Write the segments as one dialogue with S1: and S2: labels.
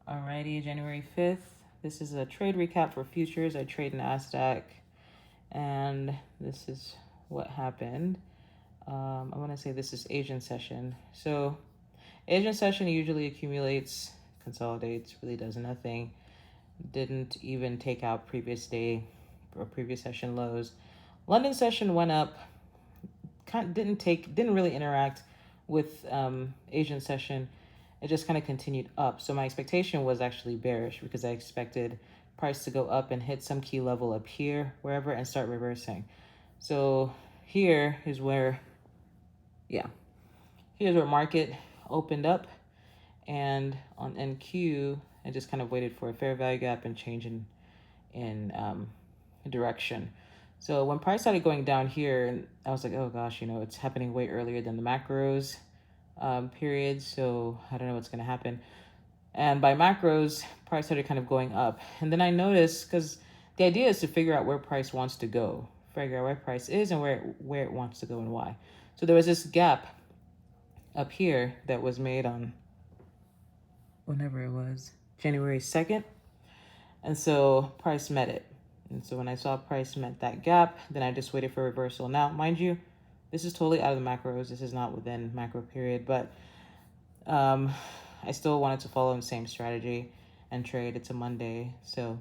S1: Alrighty, January 5th. This is a trade recap for futures. I trade NASDAQ, and this is what happened. I want to say this is Asian session. So Asian session usually accumulates, consolidates, really does nothing. Didn't even take out previous day or previous session lows. London session went up, didn't really interact with Asian session. It just kind of continued up. So my expectation was actually bearish because I expected price to go up and hit some key level up here, wherever, and start reversing. So here is where, here's where market opened up, and on NQ, I just kind of waited for a fair value gap and change in direction. So when price started going down here, and I was like, oh gosh, it's happening way earlier than the macros period, so I don't know what's going to happen. And by macros, price started kind of going up. And then I noticed, because the idea is to figure out where price wants to go, figure out where price is and where it wants to go and why. So there was this gap up here that was made on whenever it was, January 2nd. And so price met it. And so when I saw price met that gap, then I just waited for reversal. Now, mind you, this is totally out of the macros. This is not within macro period, but I still wanted to follow the same strategy and trade. It's a Monday, so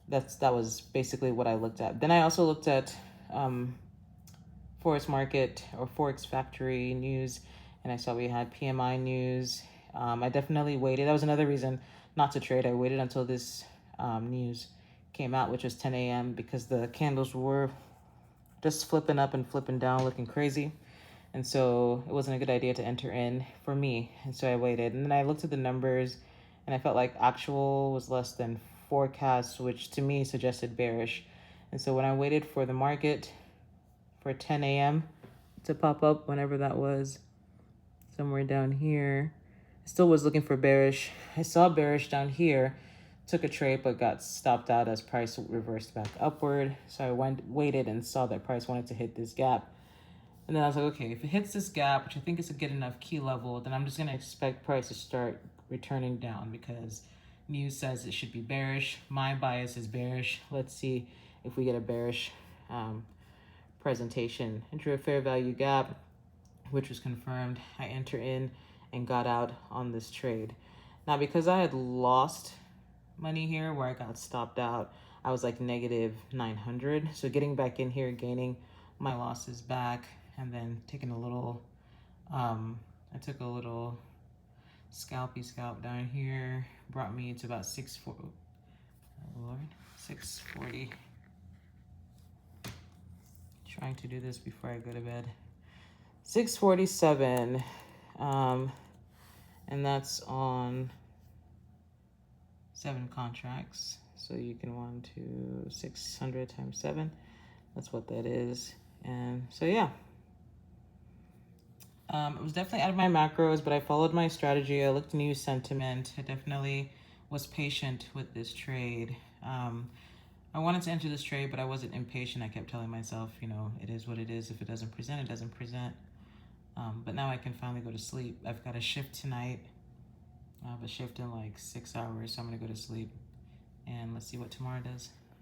S1: that was basically what I looked at. Then I also looked at Forex Market or Forex Factory news, and I saw we had PMI news. I definitely waited. That was another reason not to trade. I waited until this news came out, which was 10 a.m. because the candles were just flipping up and flipping down, looking crazy. And so it wasn't a good idea to enter in for me. And so I waited. And then I looked at the numbers, and I felt like actual was less than forecast, which to me suggested bearish. And so when I waited for the market for 10 a.m. to pop up, whenever that was, somewhere down here, I still was looking for bearish. I saw bearish down here, took a trade, but got stopped out as price reversed back upward. So I waited and saw that price wanted to hit this gap. And then I was like, okay, if it hits this gap, which I think is a good enough key level, then I'm just going to expect price to start returning down because news says it should be bearish. My bias is bearish. Let's see if we get a bearish presentation. Enter a fair value gap, which was confirmed. I enter in and got out on this trade. Now, because I had lost money here where I got stopped out, I was like negative 900. So getting back in here, gaining my losses back, and then taking a little, I took a little scalp down here, brought me to about 640. Trying to do this before I go to bed. 647, and that's on 7 contracts. So you can 600 times 7. That's what that is. And so, yeah. It was definitely out of my macros, but I followed my strategy. I looked news sentiment. I definitely was patient with this trade. I wanted to enter this trade, but I wasn't impatient. I kept telling myself, it is what it is. If it doesn't present, it doesn't present. But now I can finally go to sleep. I've got a shift tonight. I have a shift in like 6 hours, so I'm going to go to sleep. And let's see what tomorrow does.